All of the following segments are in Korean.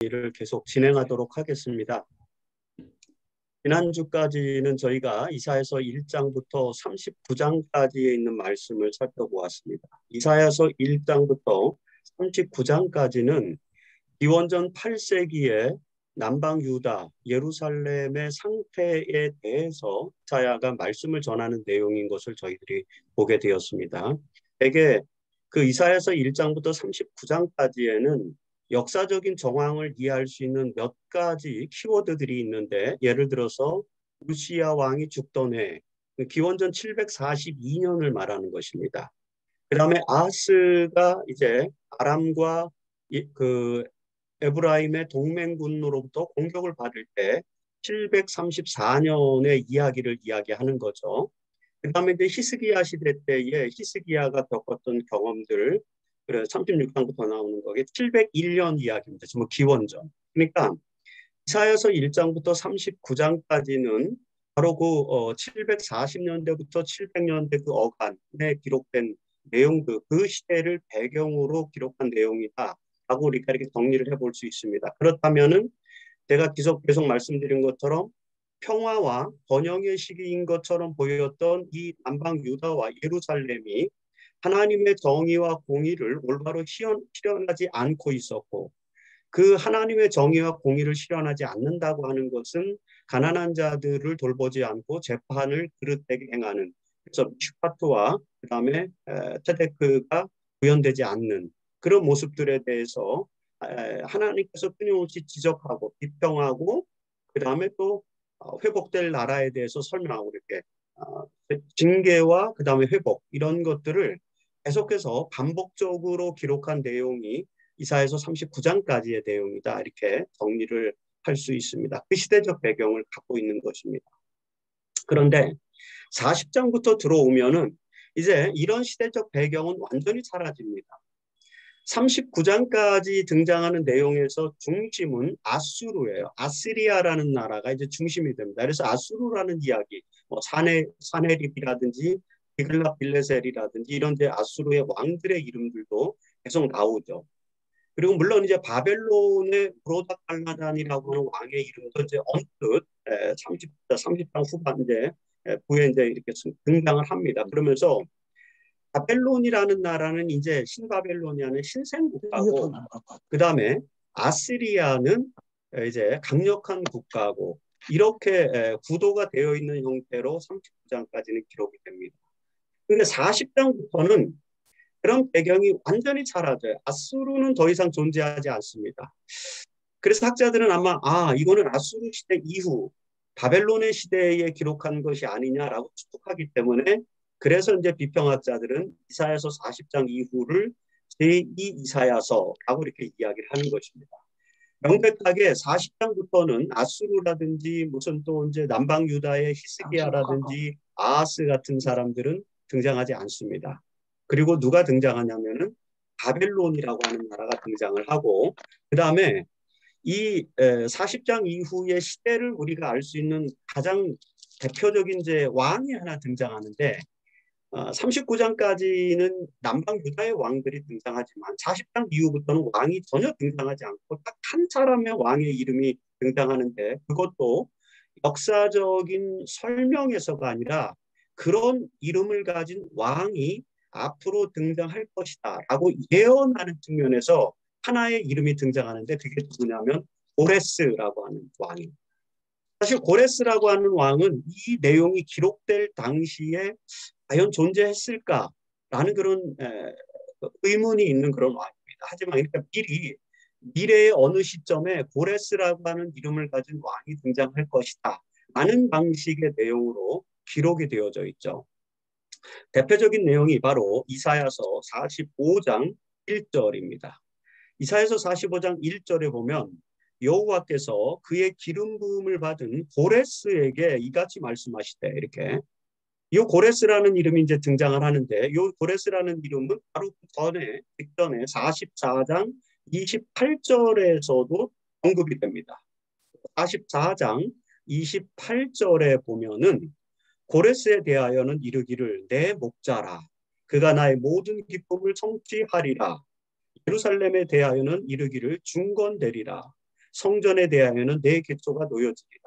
를 계속 진행하도록 하겠습니다. 지난주까지는 저희가 이사야서 1장부터 39장까지에 있는 말씀을 살펴보았습니다. 이사야서 1장부터 39장까지는 기원전 8세기의 남방 유다, 예루살렘의 상태에 대해서 이사야가 말씀을 전하는 내용인 것을 저희들이 보게 되었습니다. 대개 그 이사야서 1장부터 39장까지에는 역사적인 정황을 이해할 수 있는 몇 가지 키워드들이 있는데, 예를 들어서 우시야 왕이 죽던 해, 기원전 742년을 말하는 것입니다. 그 다음에 아하스가 이제 아람과 그 에브라임의 동맹군으로부터 공격을 받을 때 734년의 이야기를 이야기하는 거죠. 그 다음에 이제 히스기야 시대 때에 히스기야가 겪었던 경험들, 그래서 36장부터 나오는 거게 701년 이야기입니다. 뭐 기원전. 그러니까 이사야서 1장부터 39장까지는 바로 그 740년대부터 700년대 그 어간에 기록된 내용들, 그 시대를 배경으로 기록한 내용이다 라고 우리가 이렇게 정리를 해볼 수 있습니다. 그렇다면은 제가 계속 말씀드린 것처럼 평화와 번영의 시기인 것처럼 보였던 이 남방 유다와 예루살렘이 하나님의 정의와 공의를 올바로 실현하지 않고 있었고, 그 하나님의 정의와 공의를 실현하지 않는다고 하는 것은 가난한 자들을 돌보지 않고 재판을 그릇되게 행하는, 그래서 슈파트와 그 다음에 테데크가 구현되지 않는 그런 모습들에 대해서 하나님께서 끊임없이 지적하고 비평하고, 그 다음에 또 회복될 나라에 대해서 설명하고, 이렇게 징계와 그 다음에 회복, 이런 것들을 계속해서 반복적으로 기록한 내용이 이사야서 39장까지의 내용이다, 이렇게 정리를 할 수 있습니다. 그 시대적 배경을 갖고 있는 것입니다. 그런데 40장부터 들어오면은 이제 이런 시대적 배경은 완전히 사라집니다. 39장까지 등장하는 내용에서 중심은 아수르예요. 아시리아라는 나라가 이제 중심이 됩니다. 그래서 아수르라는 이야기, 사네립이라든지 디글랏빌레셀이라든지 이런 데 아수르의 왕들의 이름들도 계속 나오죠. 그리고 물론 이제 바벨론의 브로다칼라단이라고 하는 왕의 이름도 이제 언뜻 30장 후반 이제 부에 이제 이렇게 등장을 합니다. 그러면서 바벨론이라는 나라는 이제 신바벨로니아는 신생 국가고, 그 다음에 아시리아는 이제 강력한 국가고, 이렇게 구도가 되어 있는 형태로 39장까지는 기록이 됩니다. 근데 40장부터는 그런 배경이 완전히 사라져요. 아수르는 더 이상 존재하지 않습니다. 그래서 학자들은 아마 이거는 아수르 시대 이후 바벨론의 시대에 기록한 것이 아니냐라고 추측하기 때문에, 그래서 이제 비평학자들은 이사야서 40장 이후를 제2 이사야서라고 이렇게 이야기를 하는 것입니다. 명백하게 40장부터는 아수르라든지 무슨 또 이제 남방 유다의 히스기야라든지 아하스 같은 사람들은 등장하지 않습니다. 그리고 누가 등장하냐면은 바벨론이라고 하는 나라가 등장을 하고, 그 다음에 이 40장 이후의 시대를 우리가 알 수 있는 가장 대표적인 이제 왕이 하나 등장하는데, 39장까지는 남방 유다의 왕들이 등장하지만 40장 이후부터는 왕이 전혀 등장하지 않고 딱 한 사람의 왕의 이름이 등장하는데, 그것도 역사적인 설명에서가 아니라 그런 이름을 가진 왕이 앞으로 등장할 것이다 라고 예언하는 측면에서 하나의 이름이 등장하는데, 그게 누구냐면 고레스라고 하는 왕입니다. 사실 고레스라고 하는 왕은 이 내용이 기록될 당시에 과연 존재했을까라는 그런 의문이 있는 그런 왕입니다. 하지만 그러니까 미래의 어느 시점에 고레스라고 하는 이름을 가진 왕이 등장할 것이다 라는 방식의 내용으로 기록이 되어져 있죠. 대표적인 내용이 바로 이사야서 45장 1절입니다. 이사야서 45장 1절에 보면 여호와께서 그의 기름 부음을 받은 고레스에게 이같이 말씀하시되, 이렇게 이 고레스라는 이름이 이제 등장을 하는데, 이 고레스라는 이름은 바로 직전에 44장 28절에서도 언급이 됩니다. 44장 28절에 보면은 고레스에 대하여는 이르기를 내 목자라, 그가 나의 모든 기쁨을 성취하리라. 예루살렘에 대하여는 이르기를 중건되리라. 성전에 대하여는 내 객소가 놓여지리라.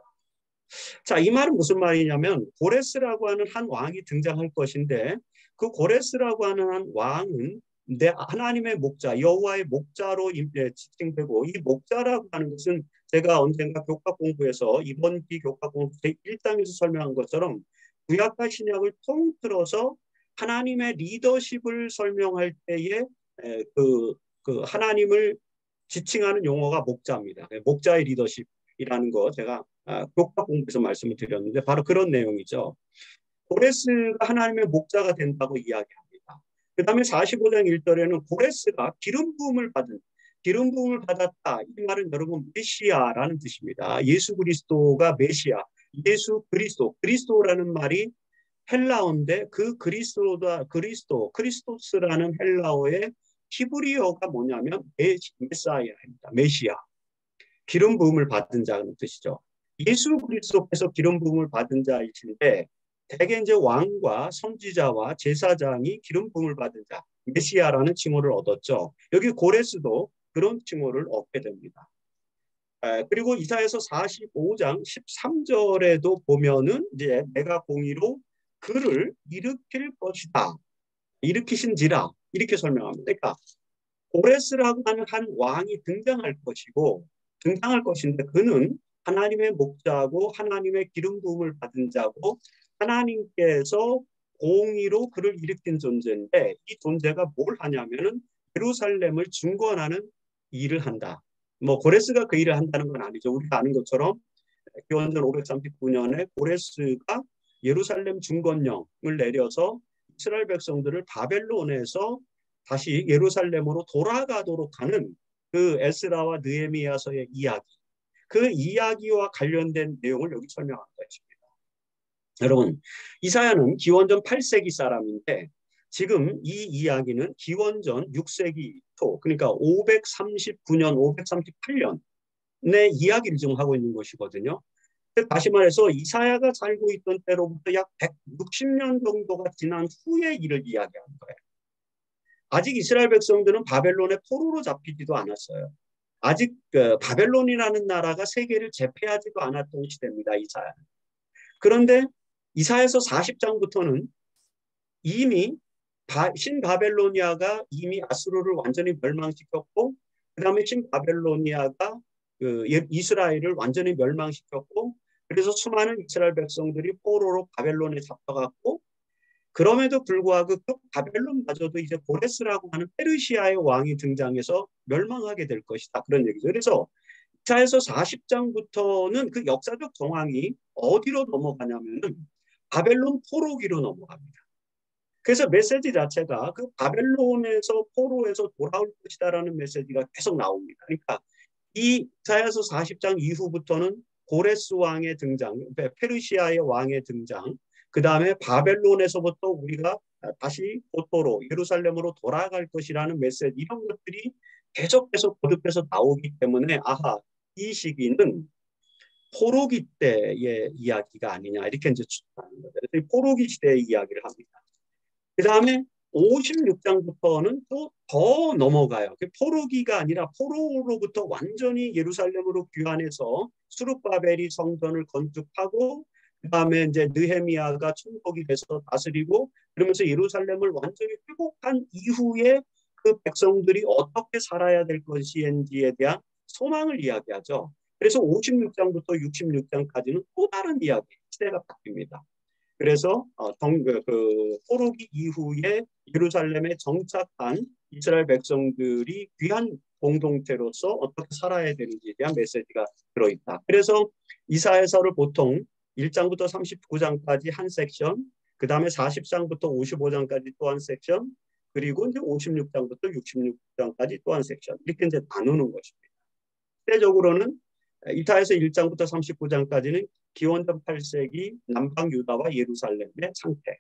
자, 이 말은 무슨 말이냐면 고레스라고 하는 한 왕이 등장할 것인데 그 고레스라고 하는 한 왕은 내 하나님의 목자, 여호와의 목자로 지칭되고, 이 목자라고 하는 것은 제가 언젠가 교과 공부에서 이번 기 교과 공부 제1장에서 설명한 것처럼 구약과 신약을 통틀어서 하나님의 리더십을 설명할 때에 그 하나님을 지칭하는 용어가 목자입니다. 목자의 리더십이라는 거 제가 교과 공부에서 말씀을 드렸는데 바로 그런 내용이죠. 고레스가 하나님의 목자가 된다고 이야기합니다. 그 다음에 45장 1절에는 고레스가 기름 부음을 받았다. 이 말은 여러분 메시아라는 뜻입니다. 예수 그리스도가 메시아, 예수 그리스도라는 말이 헬라어인데 그 크리스토스라는 헬라어의 히브리어가 뭐냐면 메사야입니다. 메시아. 기름 부음을 받은 자는 뜻이죠. 예수 그리스도께서 기름 부음을 받은 자이신데 대개 이제 왕과 선지자와 제사장이 기름 부음을 받은 자, 메시아라는 칭호를 얻었죠. 여기 고레스도 그런 칭호를 얻게 됩니다. 그리고 이사야서 45장 13절에도 보면은 이제 내가 공의로 그를 일으킬 것이다. 일으키신지라 이렇게 설명합니다. 그러니까 고레스라고 하는 한 왕이 등장할 것인데 그는 하나님의 목자고 하나님의 기름 부음을 받은 자고 하나님께서 공의로 그를 일으킨 존재인데 이 존재가 뭘 하냐면은 예루살렘을 중건하는 일을 한다. 뭐 고레스가 그 일을 한다는 건 아니죠. 우리가 아는 것처럼 기원전 539년에 고레스가 예루살렘 중건령을 내려서 이스라엘 백성들을 바벨론에서 다시 예루살렘으로 돌아가도록 하는 그 에스라와 느헤미야서의 이야기, 그 이야기와 관련된 내용을 여기 설명한 것입니다. 여러분, 이사야는 기원전 8세기 사람인데 지금 이 이야기는 기원전 6세기 초, 그러니까 539년, 538년의 이야기를 지금 하고 있는 것이거든요. 다시 말해서 이사야가 살고 있던 때로부터 약 160년 정도가 지난 후의 일을 이야기하는 거예요. 아직 이스라엘 백성들은 바벨론의 포로로 잡히지도 않았어요. 아직 바벨론이라는 나라가 세계를 제패하지도 않았던 시대입니다. 이사야. 그런데 이사야서 40장부터는 이미 신바벨로니아가 이미 아수르를 완전히 멸망시켰고 그 다음에 신바벨로니아가 이스라엘을 완전히 멸망시켰고 그래서 수많은 이스라엘 백성들이 포로로 바벨론에 잡혀갔고 그럼에도 불구하고 그 바벨론마저도 이제 고레스라고 하는 페르시아의 왕이 등장해서 멸망하게 될 것이다. 그런 얘기죠. 그래서 이사야서 40장부터는 그 역사적 정황이 어디로 넘어가냐면은 바벨론 포로기로 넘어갑니다. 그래서 메시지 자체가 그 바벨론에서 포로에서 돌아올 것이다라는 메시지가 계속 나옵니다. 그러니까 이 이사야서 40장 이후부터는 고레스 왕의 등장, 페르시아의 왕의 등장, 그 다음에 바벨론에서부터 우리가 다시 고토로 예루살렘으로 돌아갈 것이라는 메시지 이런 것들이 계속해서 거듭해서 나오기 때문에 아하 이 시기는 포로기 때의 이야기가 아니냐 이렇게 이제 추측하는 거죠. 그래서 포로기 시대의 이야기를 합니다. 그 다음에 56장부터는 또 더 넘어가요. 포로기가 아니라 포로로부터 완전히 예루살렘으로 귀환해서 수룹바벨이 성전을 건축하고 그 다음에 이제 느헤미야가 총독이 돼서 다스리고 그러면서 예루살렘을 완전히 회복한 이후에 그 백성들이 어떻게 살아야 될 것인지에 대한 소망을 이야기하죠. 그래서 56장부터 66장까지는 또 다른 이야기, 시대가 바뀝니다. 그래서 포로기 이후에 예루살렘에 정착한 이스라엘 백성들이 귀한 공동체로서 어떻게 살아야 되는지에 대한 메시지가 들어있다. 그래서 이사야서를 보통 1장부터 39장까지 한 섹션, 그 다음에 40장부터 55장까지 또 한 섹션, 그리고 이제 56장부터 66장까지 또 한 섹션 이렇게 이제 나누는 것입니다. 실제적으로는 이사야서 1장부터 39장까지는 기원전 8세기 남방 유다와 예루살렘의 상태.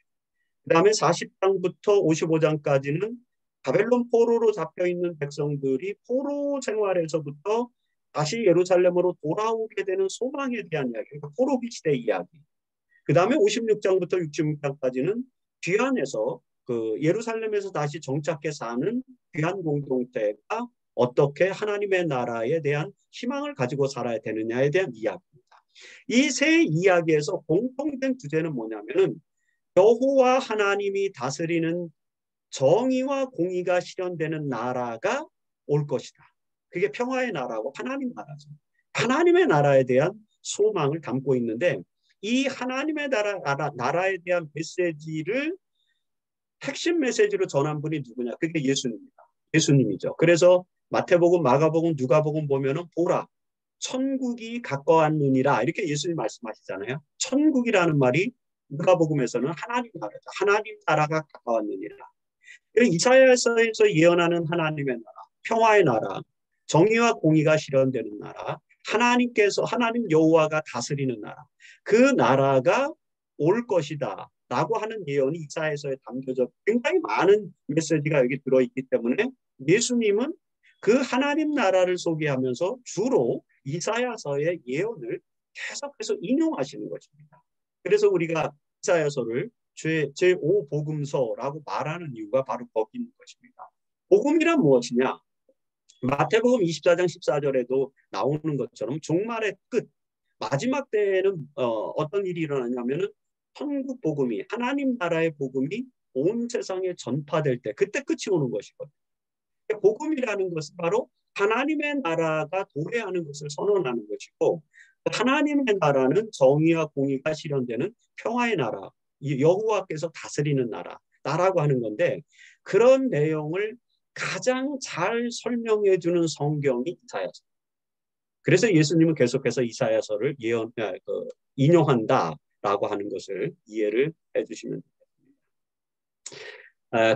그 다음에 40장부터 55장까지는 바벨론 포로로 잡혀있는 백성들이 포로 생활에서부터 다시 예루살렘으로 돌아오게 되는 소망에 대한 이야기, 그러니까 포로기 시대 이야기. 그 다음에 56장부터 66장까지는 귀환해서 예루살렘에서 다시 정착해 사는 귀한 공동체가 어떻게 하나님의 나라에 대한 희망을 가지고 살아야 되느냐에 대한 이야기입니다. 이 세 이야기에서 공통된 주제는 뭐냐면은 여호와 하나님이 다스리는 정의와 공의가 실현되는 나라가 올 것이다. 그게 평화의 나라고 하나님 나라죠. 하나님의 나라에 대한 소망을 담고 있는데 이 하나님의 나라에 대한 메시지를 핵심 메시지로 전한 분이 누구냐? 그게 예수님입니다. 예수님이죠. 그래서 마태복음, 마가복음, 누가복음 보면은 보라, 천국이 가까웠느니라 이렇게 예수님 말씀하시잖아요. 천국이라는 말이 누가복음에서는 하나님 나라죠. 하나님 나라가 가까웠느니라. 이사야서에서 예언하는 하나님의 나라, 평화의 나라, 정의와 공의가 실현되는 나라, 하나님 여호와가 다스리는 나라, 그 나라가 올 것이다 라고 하는 예언이 이사야서에 담겨져 굉장히 많은 메시지가 여기 들어있기 때문에 예수님은 그 하나님 나라를 소개하면서 주로 이사야서의 예언을 계속해서 인용하시는 것입니다. 그래서 우리가 이사야서를 제5복음서라고 말하는 이유가 바로 거기 있는 것입니다. 복음이란 무엇이냐? 마태복음 24장 14절에도 나오는 것처럼 종말의 끝, 마지막 때에는 어떤 일이 일어나냐면은 천국 복음이, 하나님 나라의 복음이 온 세상에 전파될 때 그때 끝이 오는 것이거든요. 복음이라는 것은 바로 하나님의 나라가 도래하는 것을 선언하는 것이고 하나님의 나라는 정의와 공의가 실현되는 평화의 나라, 여호와께서 다스리는 나라라고 하는 건데 그런 내용을 가장 잘 설명해 주는 성경이 이사야서. 그래서 예수님은 계속해서 이사야서를 인용한다라고 하는 것을 이해를 해주시면 됩니다.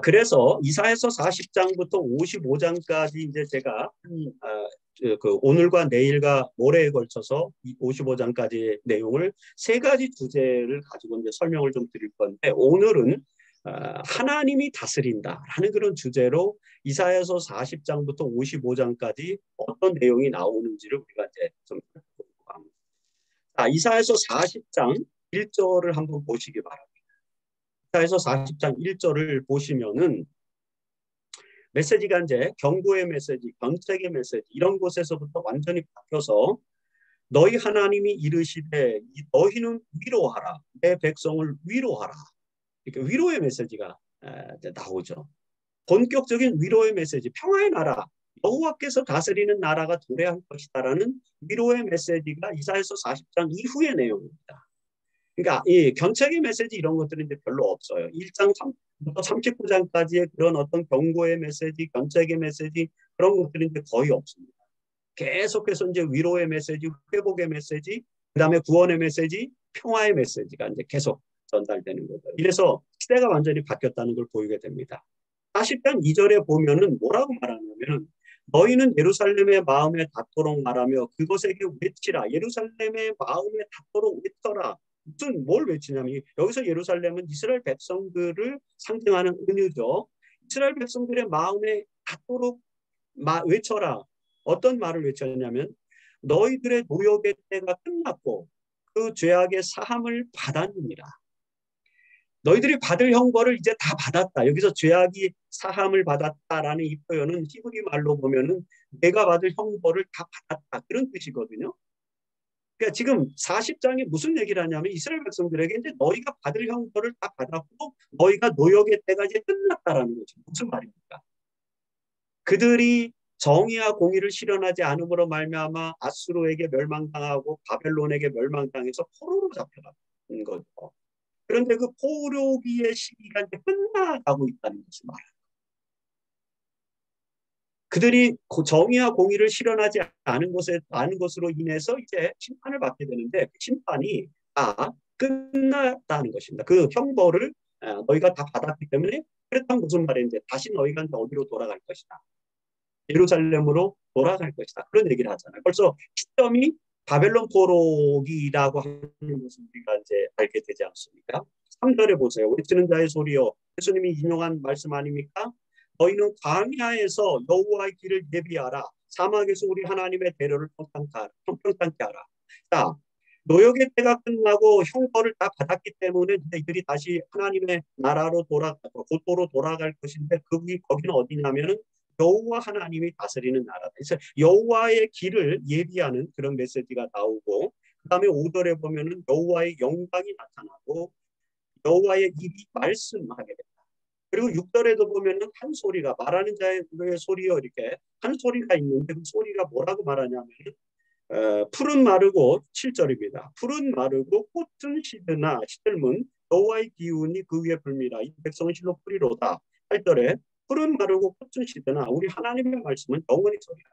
그래서 이사야서 40장부터 55장까지 이제 제가 오늘과 내일과 모레에 걸쳐서 55장까지의 내용을 세 가지 주제를 가지고 이제 설명을 좀 드릴 건데 오늘은 하나님이 다스린다라는 그런 주제로 이사야서 40장부터 55장까지 어떤 내용이 나오는지를 우리가 이제 좀 살펴보고 합니다. 이사야서 40장 1절을 한번 보시기 바랍니다. 이사야서 40장 1절을 보시면은 메시지가 이제 경고의 메시지, 견책의 메시지 이런 곳에서부터 완전히 바뀌어서 너희 하나님이 이르시되 너희는 위로하라, 내 백성을 위로하라. 이렇게 위로의 메시지가 나오죠. 본격적인 위로의 메시지, 평화의 나라, 여호와께서 다스리는 나라가 도래할 것이다라는 위로의 메시지가 이사야서 40장 이후의 내용입니다. 그러니까 이 견책의 메시지 이런 것들은 이제 별로 없어요. 1장 39장까지의 그런 어떤 경고의 메시지, 견책의 메시지 그런 것들은 이제 거의 없습니다. 계속해서 이제 위로의 메시지, 회복의 메시지, 그다음에 구원의 메시지, 평화의 메시지가 이제 계속 전달되는 거죠. 이래서 시대가 완전히 바뀌었다는 걸 보이게 됩니다. 40장 2절에 보면은 뭐라고 말하냐면 너희는 예루살렘의 마음에 닿도록 말하며 그것에게 외치라. 예루살렘의 마음에 닿도록 외쳐라. 무슨 뭘 외치냐면 여기서 예루살렘은 이스라엘 백성들을 상징하는 은유죠. 이스라엘 백성들의 마음에 닿도록 외쳐라. 어떤 말을 외쳤냐면 너희들의 노역의 때가 끝났고 그 죄악의 사함을 받았느니라. 너희들이 받을 형벌을 이제 다 받았다. 여기서 죄악이 사함을 받았다라는 이 표현은 히브리 말로 보면은 내가 받을 형벌을 다 받았다. 그런 뜻이거든요. 그러니까 지금 40장이 무슨 얘기를 하냐면 이스라엘 백성들에게 이제 너희가 받을 형벌을 다 받았고 너희가 노역의 때가 이제 끝났다라는 거죠. 무슨 말입니까? 그들이 정의와 공의를 실현하지 않음으로 말미암아 아수르에게 멸망당하고 바벨론에게 멸망당해서 포로로 잡혀간 거죠. 그런데 그 포로기의 시기가 이제 끝나가고 있다는 것을 말합니다. 그들이 정의와 공의를 실현하지 않은 것으로 인해서 이제 심판을 받게 되는데 그 심판이 다 끝났다는 것입니다. 그 형벌을 너희가 다 받았기 때문에 그렇다면 무슨 말인지 다시 너희가 어디로 돌아갈 것이다. 예루살렘으로 돌아갈 것이다. 그런 얘기를 하잖아요. 벌써 시점이 바벨론 포로기라고 하는 것을 우리가 이제 알게 되지 않습니까? 3절에 보세요. 외치는 자의 소리요. 예수님이 인용한 말씀 아닙니까? 너희는 광야에서 여호와의 길을 예비하라. 사막에서 우리 하나님의 대로를 평탄케 하라. 자, 노역의 때가 끝나고 형벌을 다 받았기 때문에 이들이 다시 하나님의 나라로 곧도로 돌아갈 것인데 거기는 어디냐면은 여호와 하나님이 다스리는 나라다. 그래서 여호와의 길을 예비하는 그런 메시지가 나오고, 그다음에 5절에 보면은 여호와의 영광이 나타나고 여호와의 입이 말씀하게 된다. 그리고 6절에도 보면은 한 소리가, 말하는 자의 소리요, 이렇게 한 소리가 있는데 그 소리가 뭐라고 말하냐면 푸른 마르고, 7절입니다. 푸른 마르고 꽃은 시드나 시들문 여호와의 기운이 그 위에 불미라 이 백성은 실로 뿌리로다. 8절에 푸른 마르고 꽃은 시드나, 우리 하나님의 말씀은 영원히 서리라.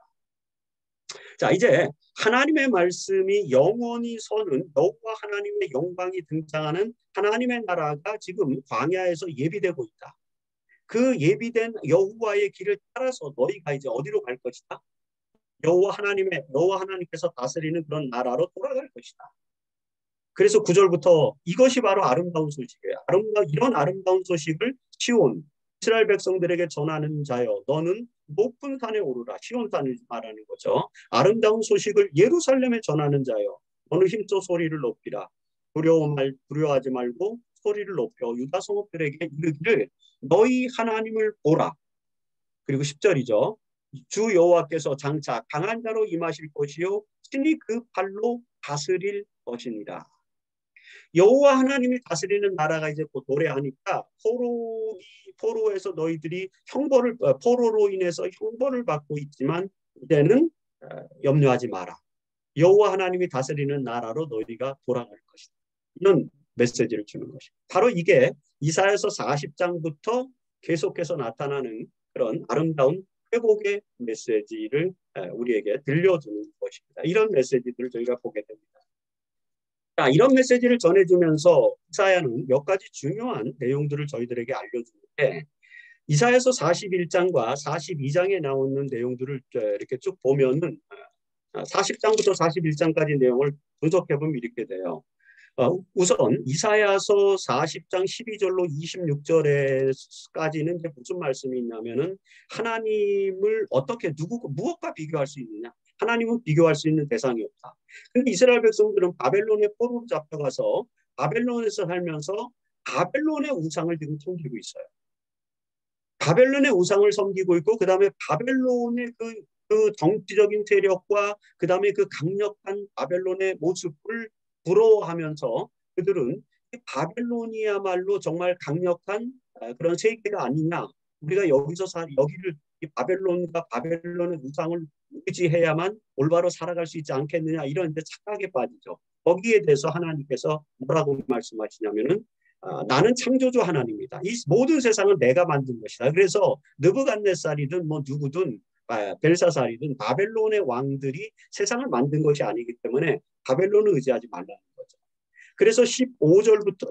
자, 이제 하나님의 말씀이 영원히 서는 여호와 하나님의 영광이 등장하는 하나님의 나라가 지금 광야에서 예비되고 있다. 그 예비된 여호와의 길을 따라서 너희가 이제 어디로 갈 것이다? 여호와 하나님께서 다스리는 그런 나라로 돌아갈 것이다. 그래서 9절부터 이것이 바로 아름다운 소식이에요. 이런 아름다운 소식을 시온 이스라엘 백성들에게 전하는 자여, 너는 높은 산에 오르라. 시온산을 말하는 거죠. 아름다운 소식을 예루살렘에 전하는 자여, 너는 힘써 소리를 높이라. 두려워하지 말고 소리를 높여 유다 성읍들에게 이르기를 너희 하나님을 보라. 그리고 10절이죠. 주 여호와께서 장차 강한 자로 임하실 것이요 친히 그 팔로 다스릴 것이니라. 여호와 하나님이 다스리는 나라가 이제 곧 도래하니까 포로에서 너희들이 포로로 인해서 형벌을 받고 있지만 이제는 염려하지 마라. 여호와 하나님이 다스리는 나라로 너희가 돌아갈 것이다. 이런 메시지를 주는 것입니다. 바로 이게 이사야서 40장부터 계속해서 나타나는 그런 아름다운 회복의 메시지를 우리에게 들려주는 것입니다. 이런 메시지들을 저희가 보게 됩니다. 자, 이런 메시지를 전해주면서 이사야는 몇 가지 중요한 내용들을 저희들에게 알려주는데, 이사야서 41장과 42장에 나오는 내용들을 이렇게 쭉 보면은 40장부터 41장까지 내용을 분석해보면 이렇게 돼요. 우선 이사야서 40장 12절로 26절에까지는 무슨 말씀이 있냐면은 하나님을 어떻게 무엇과 비교할 수 있느냐? 하나님은 비교할 수 있는 대상이 없다. 근데 이스라엘 백성들은 바벨론의 포로로 잡혀가서 바벨론에서 살면서 바벨론의 우상을 지금 섬기고 있어요. 바벨론의 우상을 섬기고 있고, 그 다음에 바벨론의 그 정치적인 세력과 그 다음에 그 강력한 바벨론의 모습을 부러워하면서 그들은 바벨론이야말로 정말 강력한 그런 세계가 아니냐. 우리가 여기를 바벨론과 바벨론의 우상을 의지해야만 올바로 살아갈 수 있지 않겠느냐, 이런 착각에 빠지죠. 거기에 대해서 하나님께서 뭐라고 말씀하시냐면은 나는 창조주 하나님이다. 이 모든 세상은 내가 만든 것이다. 그래서 느부갓네살이든 뭐 누구든 벨사살이든 바벨론의 왕들이 세상을 만든 것이 아니기 때문에 바벨론을 의지하지 말라는 거죠. 그래서 12절부터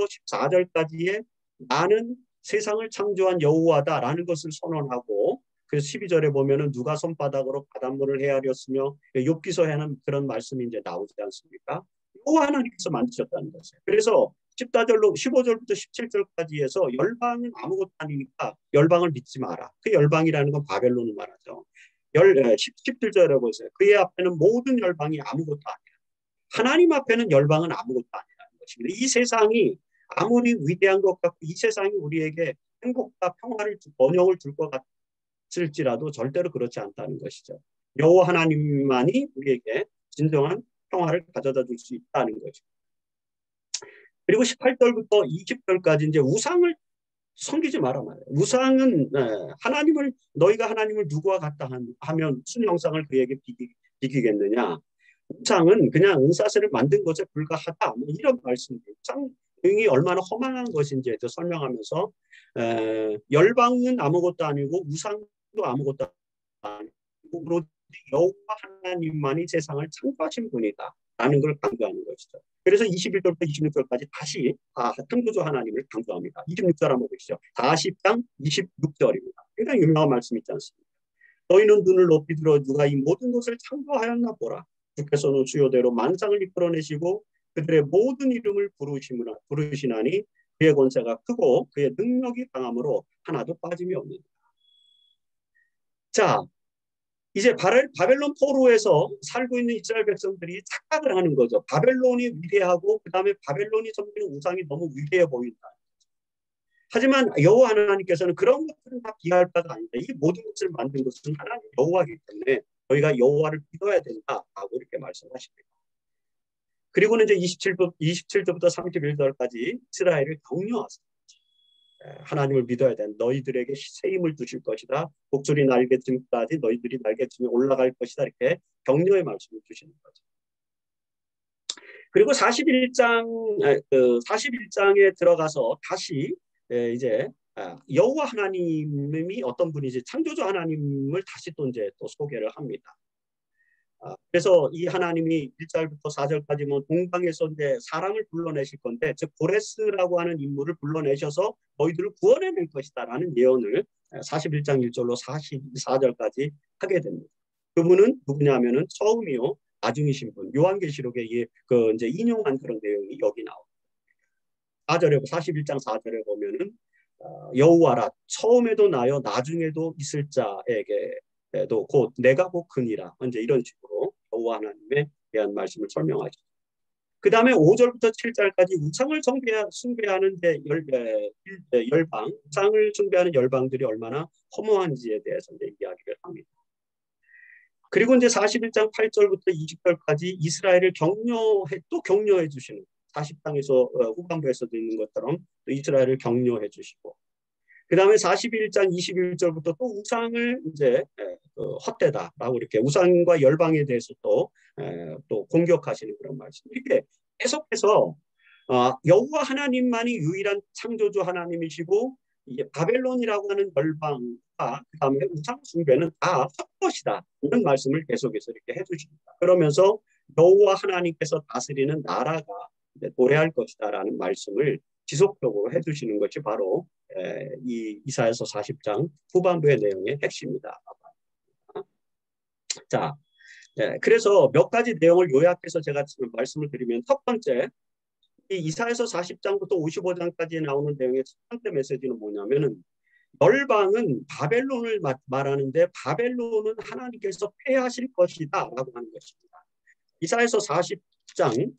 14절까지의 나는 세상을 창조한 여호와다라는 것을 선언하고, 그래서 12절에 보면은 누가 손바닥으로 바닷물을 헤아렸으며 욥기서에는 그런 말씀이 이제 나오지 않습니까? 여호와 하나님께서 만드셨다는 것이에요. 그래서 15절부터 17절까지 해서 열방은 아무것도 아니니까 열방을 믿지 마라. 그 열방이라는 건 바벨론을 말하죠. 17절에 보세요. 그의 앞에는 모든 열방이 아무것도 아니야. 하나님 앞에는 열방은 아무것도 아니라는 것입니다. 이 세상이 아무리 위대한 것 같고 이 세상이 우리에게 행복과 평화를 번영을 줄 것 같을지라도 절대로 그렇지 않다는 것이죠. 여호와 하나님만이 우리에게 진정한 평화를 가져다 줄 수 있다는 거죠. 그리고 18절부터 20절까지 이제 우상을 섬기지 마라 말이에요. 우상은 너희가 하나님을 누구와 같다 하면 무슨 형상을 그에게 비기겠느냐. 우상은 그냥 은사슬을 만든 것에 불과하다. 뭐 이런 말씀입니다. 우상이 얼마나 허망한 것인지에 대해서 설명하면서 열방은 아무것도 아니고 우상도 아무것도 아니고 오로지 여호와 하나님만이 세상을 창조하신 분이다 라는 걸 강조하는 것이죠. 그래서 21절부터 26절까지 다시 창조주 하나님을 강조합니다. 26절 한번 보시죠. 40장 26절입니다. 굉장히 유명한 말씀 있지 않습니까? 너희는 눈을 높이 들어 누가 이 모든 것을 창조하였나 보라. 주께서는 수요대로 만상을 이끌어내시고 그들의 모든 이름을 부르시나니 그의 권세가 크고 그의 능력이 강함으로 하나도 빠짐이 없느니라. 자, 이제 바벨론 포로에서 살고 있는 이스라엘 백성들이 착각을 하는 거죠. 바벨론이 위대하고 그 다음에 바벨론이 섬기는 우상이 너무 위대해 보인다. 하지만 여호와 하나님께서는 그런 것들은 다 비할 바가 아니다. 이 모든 것을 만든 것은 하나님 여호와이기 때문에 너희가 여호와를 믿어야 된다라고 이렇게 말씀하십니다. 그리고는 이제 27절부터 31절까지 이스라엘을 격려하세요. 하나님을 믿어야 된다. 너희들에게 새 힘을 주실 것이다. 목소리 날개쯤까지 너희들이 날개쯤에 올라갈 것이다. 이렇게 격려의 말씀을 주시는 거죠. 그리고 41장에 들어가서 다시 이제 여호와 하나님이 어떤 분이지 창조주 하나님을 다시 또 이제 또 소개를 합니다. 그래서 이 하나님이 1절부터 4절까지 뭐 동방에서 이제 사람을 불러내실 건데 즉 고레스라고 하는 인물을 불러내셔서 너희들을 구원해낼 것이다라는 예언을 41장 1절로 44절까지 하게 됩니다. 그분은 누구냐면은 처음이요 나중이신 분 요한계시록에 그 이제 인용한 그런 내용이 여기 나옵니다. 41장 4절에 보면은 여호와라 처음에도 나여 나중에도 있을 자에게도 곧 내가 곧 크니라 이제 이런 식으로 여호와 하나님에 대한 말씀을 설명하죠. 그 다음에 5절부터 7절까지 우상을 숭배하는 열방, 우상을 숭배하는 열방들이 얼마나 허무한지에 대해서 이제 이야기를 합니다. 그리고 이제 41장 8절부터 20절까지 이스라엘을 격려해 주시는 40장에서 후반부에서도 있는 것처럼 또 이스라엘을 격려해 주시고 그 다음에 41장 21절부터 또 우상을 이제 헛되다라고 이렇게 우상과 열방에 대해서 또 공격하시는 그런 말씀. 이렇게 계속해서 여호와 하나님만이 유일한 창조주 하나님이시고 이게 바벨론이라고 하는 열방과 그 다음에 우상 숭배는 다 헛것이다 이런 말씀을 계속해서 이렇게 해주십니다. 그러면서 여호와 하나님께서 다스리는 나라가 도래할 것이다라는 말씀을 지속적으로 해주시는 것이 바로 이 이사야서 40장 후반부의 내용의 핵심이다. 자, 그래서 몇 가지 내용을 요약해서 제가 지금 말씀을 드리면 첫 번째, 이 이사야서 40장부터 55장까지 나오는 내용의 첫 번째 메시지는 뭐냐면은 열방은 바벨론을 말하는데 바벨론은 하나님께서 폐하실 것이다 라고 하는 것입니다. 이사야서 40장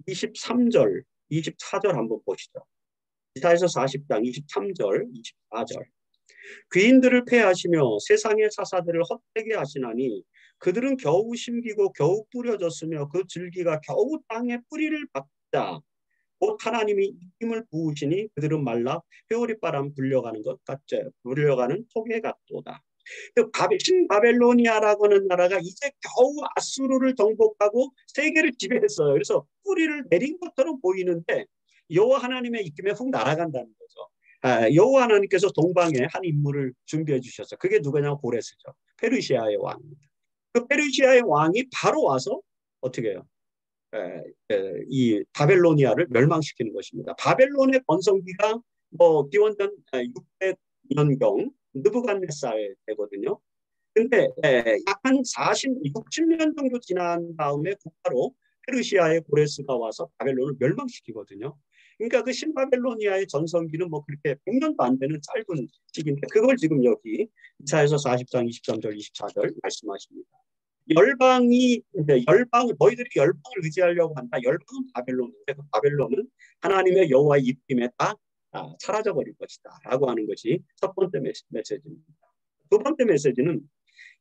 23절, 24절 한번 보시죠. 이사야서 40장 23절, 24절. 귀인들을 폐하시며 세상의 사사들을 헛되게 하시나니 그들은 겨우 심기고 겨우 뿌려졌으며 그 줄기가 겨우 땅에 뿌리를 박자 곧 하나님이 힘을 부으시니 그들은 말라 회오리바람 불려가는 것 같죠. 불려가는 토개 같도다. 신바벨로니아라고 하는 나라가 이제 겨우 아수르를 정복하고 세계를 지배했어요. 그래서 뿌리를 내린 것처럼 보이는데 여호와 하나님의 입김에 훅 날아간다는 거죠. 여호와 하나님께서 동방에 한 인물을 준비해 주셨어요. 그게 누구냐면 고레스죠. 페르시아의 왕입니다. 그 페르시아의 왕이 바로 와서 어떻게 해요? 이 바벨로니아를 멸망시키는 것입니다. 바벨론의 건성기가 기원전 600년경 느부갓네살 되거든요. 근데 약 한 60년 정도 지난 다음에 곧바로 페르시아의 고레스가 와서 바벨론을 멸망시키거든요. 그러니까 그 신바벨로니아의 전성기는 뭐 그렇게 100년도 안 되는 짧은 시기인데 그걸 지금 여기 이사야서 40장 23절 24절 말씀하십니다. 열방이 너희들이 열방을 의지하려고 한다. 열방은 바벨론인데 그 바벨론은 하나님의 여호와의 입김에 다 사라져 버릴 것이다 라고 하는 것이 첫 번째 메시지입니다. 두 번째 메시지는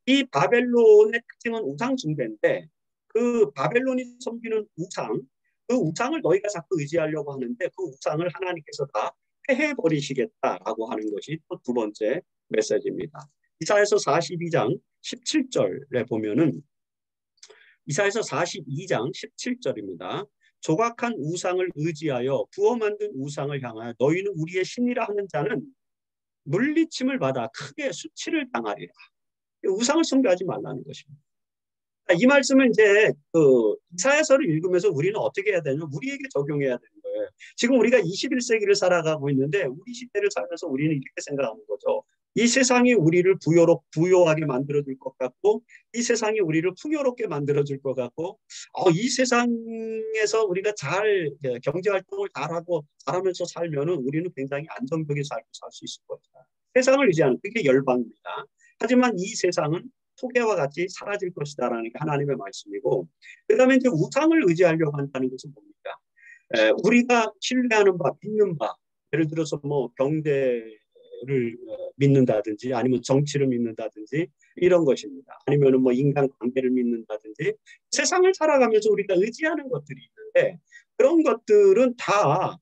이 바벨론의 특징은 우상 숭배인데 그 바벨론이 섬기는 우상 그 우상을 너희가 자꾸 의지하려고 하는데 그 우상을 하나님께서 다 폐해버리시겠다라고 하는 것이 또 두 번째 메시지입니다. 이사야서 42장 17절에 보면은 이사야서 42장 17절입니다. 조각한 우상을 의지하여 부어 만든 우상을 향하여 너희는 우리의 신이라 하는 자는 물리침을 받아 크게 수치를 당하리라. 우상을 숭배하지 말라는 것입니다. 이 말씀은 이제 그 이사야서를 읽으면서 우리는 어떻게 해야 되냐면 우리에게 적용해야 되는 거예요. 지금 우리가 21세기를 살아가고 있는데 우리 시대를 살면서 우리는 이렇게 생각하는 거죠. 이 세상이 우리를 부요하게 만들어줄 것 같고 이 세상이 우리를 풍요롭게 만들어줄 것 같고 이 세상에서 우리가 잘 경제활동을 잘하면서 살면은 우리는 굉장히 안정적인 삶을 살 수 있을 것이다. 세상을 의지하는 그게 열방입니다. 하지만 이 세상은 토개와 같이 사라질 것이다라는 게 하나님의 말씀이고 그 다음에 이제 우상을 의지하려고 한다는 것은 뭡니까? 우리가 신뢰하는 바, 믿는 바 예를 들어서 뭐 경제를 믿는다든지 아니면 정치를 믿는다든지 이런 것입니다. 아니면은 뭐 인간관계를 믿는다든지 세상을 살아가면서 우리가 의지하는 것들이 있는데 그런 것들은 다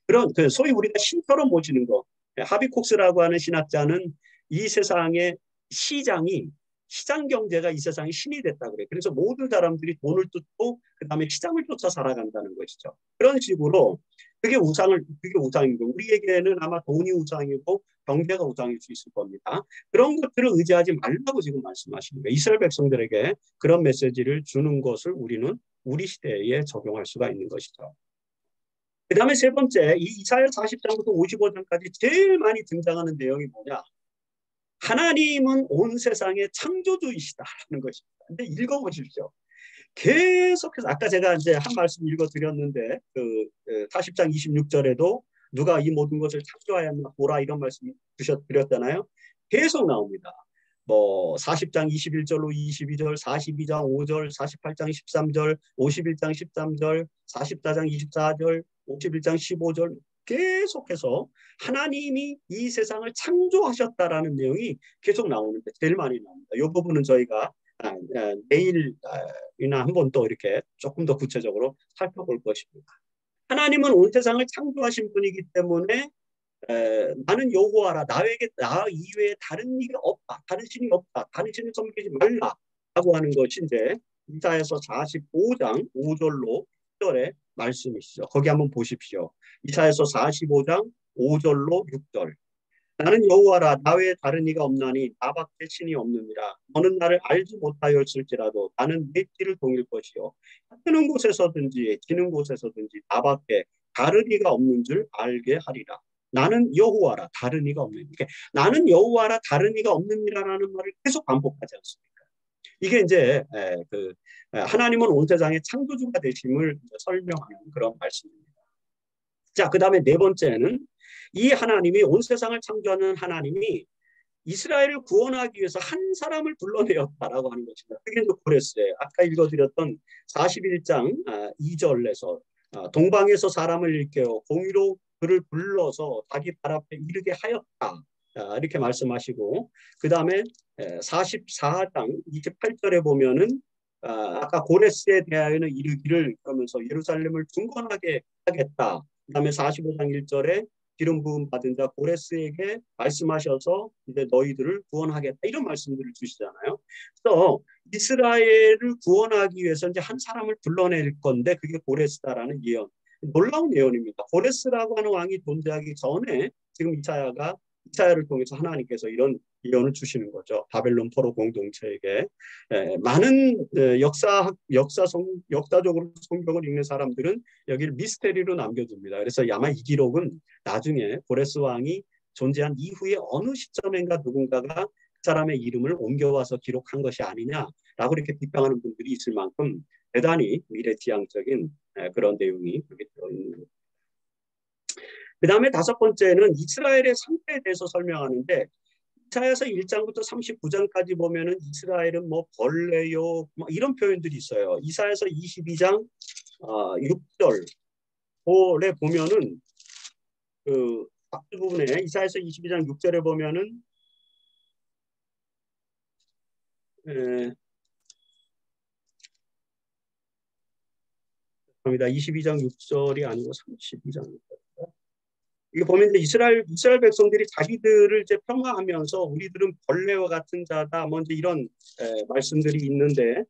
그런 소위 우리가 신처럼 모시는 거. 하비콕스라고 하는 신학자는 이 세상의 시장이 시장 경제가 이 세상의 신이 됐다 그래. 그래서 모든 사람들이 돈을 뜯고 그다음에 시장을 쫓아 살아간다는 것이죠. 그런 식으로 그게 우상이고 우리에게는 아마 돈이 우상이고 경제가 우상일 수 있을 겁니다. 그런 것들을 의지하지 말라고 지금 말씀하시는 거예요. 이스라엘 백성들에게 그런 메시지를 주는 것을 우리는 우리 시대에 적용할 수가 있는 것이죠. 그 다음에 세 번째, 이 이사야 40장부터 55장까지 제일 많이 등장하는 내용이 뭐냐? 하나님은 온 세상의 창조주이시다라는 것입니다. 근데 읽어보십시오. 계속해서 아까 제가 이제 한 말씀 읽어드렸는데 40장 26절에도 누가 이 모든 것을 창조하였나 보라 이런 말씀 드렸잖아요. 계속 나옵니다. 뭐 40장 21절로 22절, 42장 5절, 48장 13절, 51장 13절, 44장 24절, 51장 15절 계속해서 하나님이 이 세상을 창조하셨다라는 내용이 계속 나오는데 제일 많이 나옵니다. 이 부분은 저희가 내일이나 한번 또 이렇게 조금 더 구체적으로 살펴볼 것입니다. 하나님은 온 세상을 창조하신 분이기 때문에 나는 여호와라 나 이외에 다른 이가 없다. 다른 신이 없다. 다른 신을 섬기지 말라라고 하는 것이 이제 이사야서 45장 5절로 6절의 말씀이시죠. 거기 한번 보십시오. 이사야서 45장 5절로 6절. 나는 여호와라 나 외에 다른 이가 없나니 나밖에 신이 없느니라. 너는 나를 알지 못하였을지라도 나는 내 길을 동일 것이요 뜨는 곳에서든지 지는 곳에서든지 나밖에 다른 이가 없는 줄 알게 하리라. 나는 여호와라 다른 이가 없느니라. 그러니까 나는 여호와라 다른 이가 없느니라라는 말을 계속 반복하지 않습니까? 이게 이제 하나님은 온 세상의 창조주가 되심을 설명하는 그런 말씀입니다. 자, 그 다음에 네 번째는 이 하나님이 온 세상을 창조하는 하나님이 이스라엘을 구원하기 위해서 한 사람을 불러내었다라고 하는 것입니다. 그게 이제 고레스예요. 아까 읽어드렸던 41장 2절에서 동방에서 사람을 일깨워 공의로 그를 불러서 자기 발 앞에 이르게 하였다. 이렇게 말씀하시고 그 다음에 44장 28절에 보면은 아까 고레스에 대하여는 이르기를 그러면서 예루살렘을 중건하게 하겠다. 그 다음에 45장 1절에 기름 부음 받은 자 고레스에게 말씀하셔서 이제 너희들을 구원하겠다 이런 말씀들을 주시잖아요. 그래서 이스라엘을 구원하기 위해서 이제 한 사람을 불러낼 건데 그게 고레스다라는 예언. 놀라운 예언입니다. 고레스라고 하는 왕이 존재하기 전에 지금 이사야를 통해서 하나님께서 이런 예언을 주시는 거죠. 바벨론 포로 공동체에게. 많은 역사적으로 성경을 읽는 사람들은 여기를 미스테리로 남겨둡니다. 그래서 아마 이 기록은 나중에 고레스 왕이 존재한 이후에 어느 시점인가 누군가가 그 사람의 이름을 옮겨와서 기록한 것이 아니냐라고 이렇게 비판하는 분들이 있을 만큼 대단히 미래지향적인 그런 내용이 여기 들어있는 겁니다. 그 다음에 다섯 번째는 이스라엘의 상태에 대해서 설명하는데 이사야서 1장부터 39장까지 보면은 이스라엘은 뭐 벌레요 뭐 이런 표현들이 있어요. 이사야서 22장 6절에 보면은 그 앞부분에 이사야서 22장 6절에 보면은 22장 6절이 아니고 32장 6절. 이거 보면 이제 이스라엘 백성들이 자기들을 이제 폄하하면서 우리들은 벌레와 같은 자다. 먼저 이런 말씀들이 있는데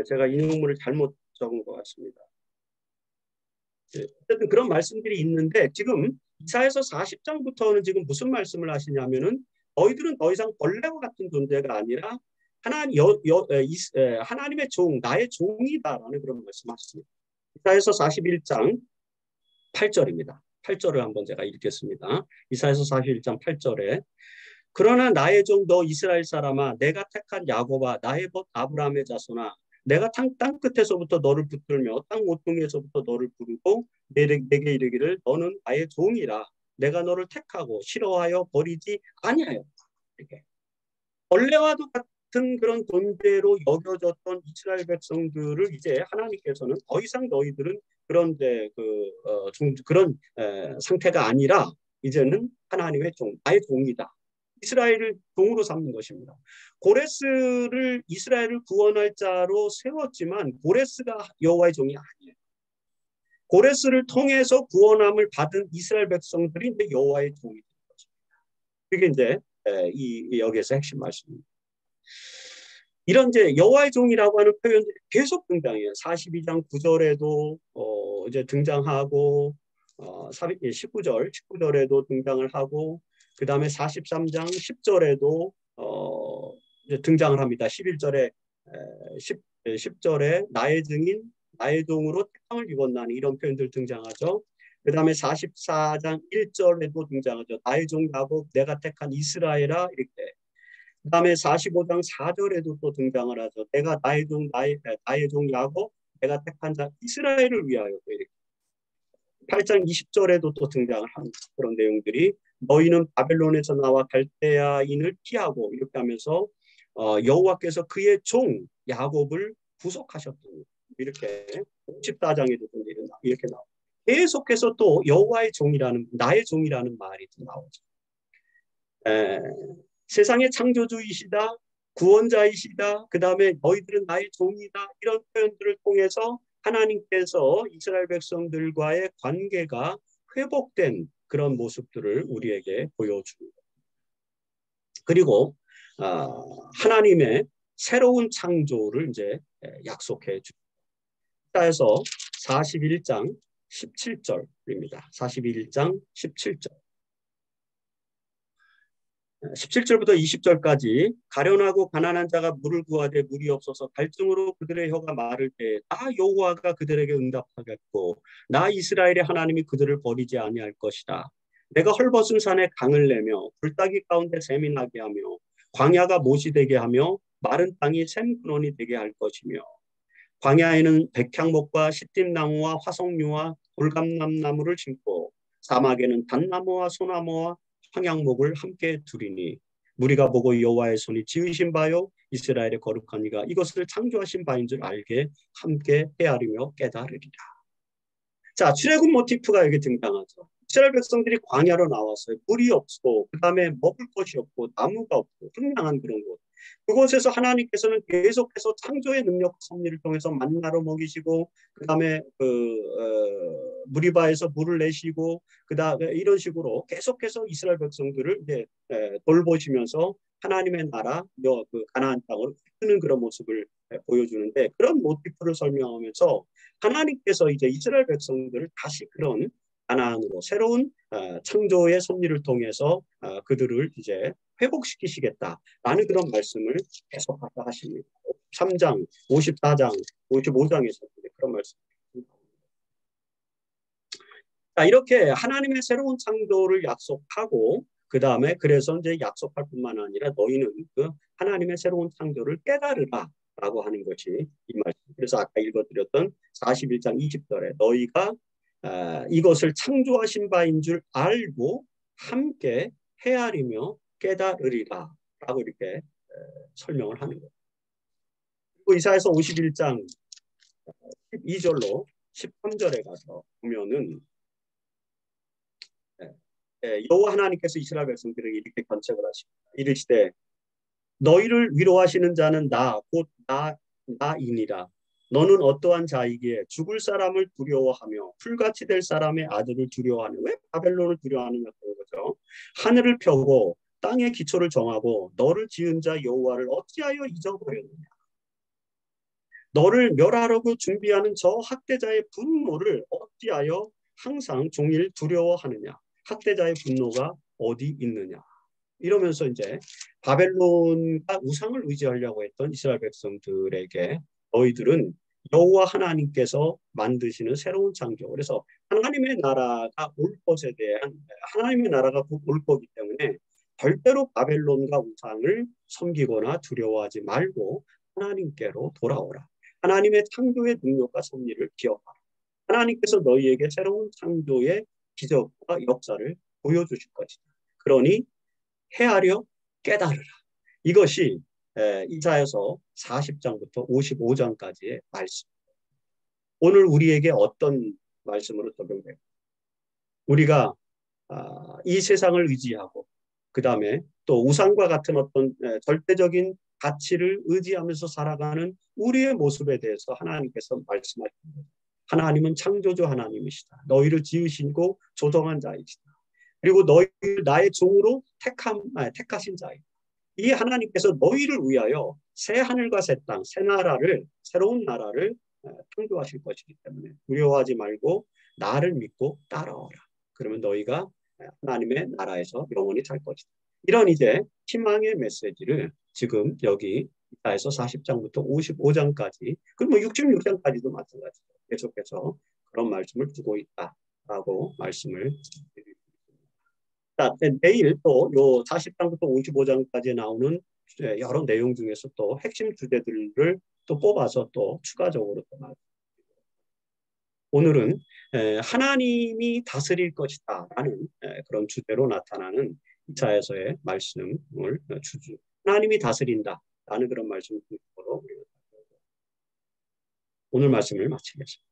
제가 인용문을 잘못 적은 것 같습니다. 어쨌든 그런 말씀들이 있는데 지금 이사야서 40장부터는 지금 무슨 말씀을 하시냐면은 너희들은 더 이상 벌레와 같은 존재가 아니라 하나님의 종, 나의 종이다라는 그런 말씀하십니다. 이사야서 41장 8절입니다. 8절을 한번 제가 읽겠습니다. 이사야서 41장 8절에 그러나 나의 종 너 이스라엘 사람아 내가 택한 야곱아 나의 벗 아브라함의 자손아 내가 땅 끝에서부터 너를 붙들며 땅 모퉁이에서부터 너를 부르고 내게 이르기를 너는 나의 종이라 내가 너를 택하고 싫어하여 버리지 아니하였다. 이렇게 벌레와도 같은 그런 존재로 여겨졌던 이스라엘 백성들을 이제 하나님께서는 더 이상 너희들은 그런데 그런 상태가 아니라 이제는 하나님의 나의 종이다. 이스라엘을 종으로 삼는 것입니다. 고레스를 이스라엘을 구원할 자로 세웠지만 고레스가 여호와의 종이 아니에요. 고레스를 통해서 구원함을 받은 이스라엘 백성들이 이제 여호와의 종이 된 것입니다. 그게 이제 여기에서 핵심 말씀입니다. 이런 이제 여호와의 종이라고 하는 표현들이 계속 등장해요. 42장 9절에도 이제 등장하고 19절에도 등장을 하고 그 다음에 43장 10절에도 이제 등장을 합니다. 11절에 10절에 나의 증인 나의 종으로 태양을 입었나니 이런 표현들 등장하죠. 그 다음에 44장 1절에도 등장하죠. 나의 종 야곱 내가 택한 이스라엘아 이렇게. 그 다음에 45장 4절에도 또 등장을 하죠. 내가 나의 종 야곱 내가 택한 자 이스라엘을 위하여 이렇게. 8장 20절에도 또 등장을 합니다. 그런 내용들이 너희는 바벨론에서 나와 갈대아인을 피하고 이렇게 하면서 여호와께서 그의 종 야곱을 구속하셨더니 이렇게 54장에도 이렇게 나옵니다. 계속해서 또 여호와의 종이라는 나의 종이라는 말이 또 나오죠. 세상의 창조주이시다, 구원자이시다, 그 다음에 너희들은 나의 종이다 이런 표현들을 통해서 하나님께서 이스라엘 백성들과의 관계가 회복된 그런 모습들을 우리에게 보여줍니다. 그리고 하나님의 새로운 창조를 이제 약속해 줍니다. 그래서 41장 17절입니다. 41장 17절. 17절부터 20절까지 가련하고 가난한 자가 물을 구하되 물이 없어서 갈증으로 그들의 혀가 마를 때 나 여호와가 그들에게 응답하겠고 나 이스라엘의 하나님이 그들을 버리지 아니할 것이다. 내가 헐벗은 산에 강을 내며 불따기 가운데 샘이 나게 하며 광야가 못이 되게 하며 마른 땅이 샘 근원이 되게 할 것이며 광야에는 백향목과 시팀나무와 화석류와 돌감람나무를 심고 사막에는 단나무와 소나무와 황양목을 함께 두리니 무리가 보고 여호와의 손이 지으신 바요 이스라엘의 거룩한 이가 이것을 창조하신 바인 줄 알게 함께 헤아리며 깨달으리라. 자, 출애굽 모티프가 여기 등장하죠. 이스라엘 백성들이 광야로 나왔어요. 물이 없고 그 다음에 먹을 것이 없고 나무가 없고 흑량한 그런 곳. 그곳에서 하나님께서는 계속해서 창조의 능력 섭리를 통해서 만나로 먹이시고 그 다음에 무리바에서 물을 내시고 그 다음에 이런 식으로 계속해서 이스라엘 백성들을 이제 돌보시면서 하나님의 나라 그 가나안 땅을 이끄는 그런 모습을 보여주는데 그런 모티프를 설명하면서 하나님께서 이제 이스라엘 백성들을 다시 그런 가나안으로 새로운 창조의 섭리를 통해서 그들을 이제 회복시키시겠다라는 그런 말씀을 계속 하십니다. 3장, 54장, 55장에서 그런 말씀입니다. 자, 이렇게 하나님의 새로운 창조를 약속하고 그 다음에 그래서 이제 약속할 뿐만 아니라 너희는 그 하나님의 새로운 창조를 깨달으라라고 하는 것이 이 말씀. 그래서 아까 읽어드렸던 41장 20절에 너희가 이것을 창조하신 바인 줄 알고 함께 헤아리며 깨달으리라 라고 이렇게 설명을 하는 거예요. 그리고 이사야서 51장 12절로 13절에 가서 보면은 여호와 하나님께서 이스라엘 백성들에게 이렇게 권책을 하십니다. 이르시되 너희를 위로하시는 자는 곧 나이니라. 너는 어떠한 자이기에 죽을 사람을 두려워하며 풀같이 될 사람의 아들을 두려워하는 왜 바벨론을 두려워하느냐 그런 거죠. 하늘을 펴고 땅의 기초를 정하고 너를 지은 자 여호와를 어찌하여 잊어버렸느냐. 너를 멸하려고 준비하는 저 학대자의 분노를 어찌하여 항상 종일 두려워하느냐. 학대자의 분노가 어디 있느냐. 이러면서 이제 바벨론과 우상을 의지하려고 했던 이스라엘 백성들에게 너희들은 여호와 하나님께서 만드시는 새로운 창조. 그래서 하나님의 나라가 올 것에 대한 하나님의 나라가 곧 올 거기 때문에 절대로 바벨론과 우상을 섬기거나 두려워하지 말고 하나님께로 돌아오라. 하나님의 창조의 능력과 섭리를 기억하라. 하나님께서 너희에게 새로운 창조의 기적과 역사를 보여주실 것이다. 그러니 헤아려 깨달으라. 이것이 이사야서 40장부터 55장까지의 말씀. 오늘 우리에게 어떤 말씀으로 적용돼요? 우리가 이 세상을 의지하고 그 다음에 또 우상과 같은 어떤 절대적인 가치를 의지하면서 살아가는 우리의 모습에 대해서 하나님께서 말씀하십니다. 하나님은 창조주 하나님이시다. 너희를 지으시고 조성한 자이시다. 그리고 너희를 나의 종으로 택하신 자이다. 이 하나님께서 너희를 위하여 새 하늘과 새 땅, 새 나라를, 새로운 나라를 창조하실 것이기 때문에 두려워하지 말고 나를 믿고 따라오라. 그러면 너희가 하나님의 나라에서 영원히 살 것이다. 이런 이제 희망의 메시지를 지금 여기 이사야서 40장부터 55장까지 그리고 66장까지도 마찬가지로 계속해서 그런 말씀을 두고 있다라고 말씀을 드립니다. 자, 내일 또 요 40장부터 55장까지 나오는 여러 내용 중에서 또 핵심 주제들을 또 뽑아서 또 추가적으로 또 말씀드립니다. 오늘은 하나님이 다스릴 것이다라는 그런 주제로 나타나는 이사야서의 말씀을 하나님이 다스린다라는 그런 말씀을 듣고 오늘 말씀을 마치겠습니다.